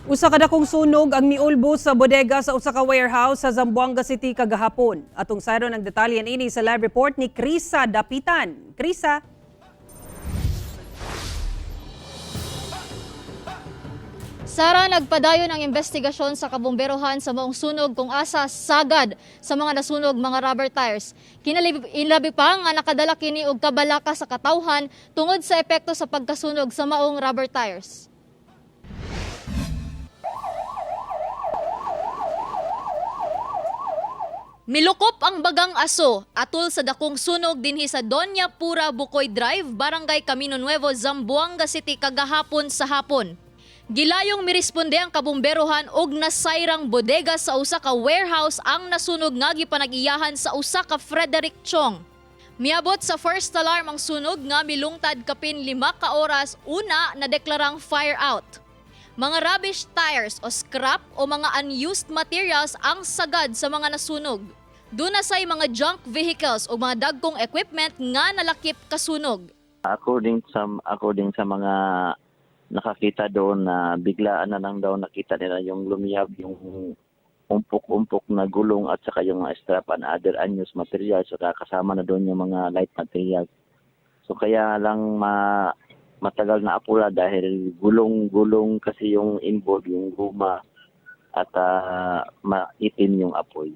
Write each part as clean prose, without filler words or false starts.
Usa ka dakong sunog ang miulbo sa bodega sa usa ka warehouse sa Zamboanga City kagahapon. Atong sayron ang detalye ini sa live report ni Krisa Dapitan. Krisa. Sara, nagpadayon ang investigasyon sa kabomberohan sa maong sunog kung asa sagad sa mga nasunog mga rubber tires. Kinalabi pa nga nakadala kini og kabalaka sa katawhan tungod sa epekto sa pagkasunog sa maong rubber tires. Milukop ang bagang aso atol sa dakong sunog dinhi sa Doña Pura Bukoy Drive, Barangay Camino Nuevo, Zamboanga City kagahapon sa hapon. Gilayong miresponde ang kabomberohan og nasayrang bodega sa usa ka warehouse ang nasunog nga gipanag-iyahan sa usa ka Frederick Chong. Miabot sa first alarm ang sunog nga milungtad kapin 5 ka oras una na deklarang fire out. Mga rubbish tires o scrap o mga unused materials ang sagad sa mga nasunog. Duna say mga junk vehicles o mga dagkong equipment nga nalakip kasunog. According sa mga nakakita doon na biglaan na lang daw nakita nila yung lumiyab, yung umpok-umpok na gulong at saka yung mga strap and other unused materials. So kasama na doon yung mga light materials. So kaya lang matagal na apula dahil gulong-gulong kasi yung involved, yung guma at maitim yung apoy.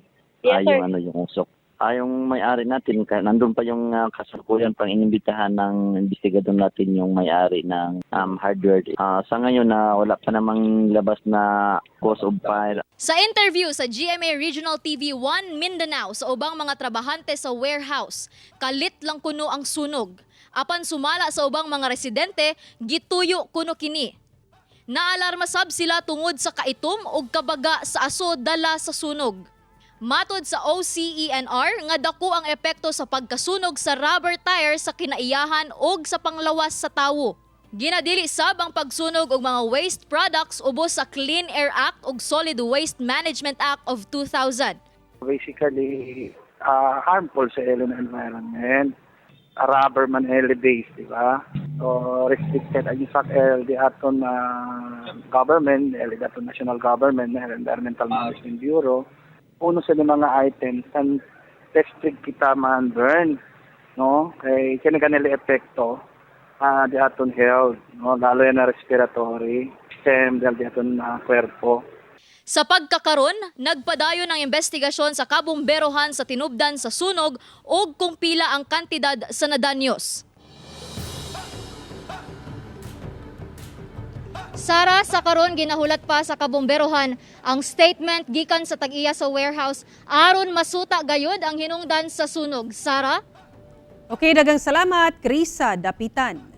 Yes, sir. Yung usok. Yung may-ari natin, nandun pa yung kasalukuyan pang inimbitahan ng investigador natin yung may-ari ng hardware. Sa ngayon na wala pa namang labas na cause of fire. Sa interview sa GMA Regional TV 1 Mindanao sa ubang mga trabahante sa warehouse, kalit lang kuno ang sunog. Apan sumala sa ubang mga residente, gituyo kuno kini. Naalarma sab sila tungod sa kaitom ug kabaga sa aso dala sa sunog. Matod sa OCENR nga dako ang epekto sa pagkasunog sa rubber tire sa kinaiyahan ug sa panglawas sa tawo. Ginadili sab ang pagsunog og mga waste products ubos sa Clean Air Act ug Solid Waste Management Act of 2000. Basically, harmful sa environment. Rubber man base, di ba? So, restricted ang sa LD aton government, LD aton national government, Environmental Management Bureau. Uno sa mga items and restrict kita man burn, no? Kay kani epekto di aton health, no? Lalo yan na respiratory system, di aton kwerpo. Sa pagkakaron, nagpadayon ang investigasyon sa kabomberohan sa tinubdan sa sunog ug kung pila ang kantidad sa nadanyos. Sara, sa karon ginahulat pa sa kabomberohan ang statement gikan sa tag-iya sa warehouse aron masuta gayud ang hinungdan sa sunog. Sara? Okay, dagang salamat, Krisa Dapitan.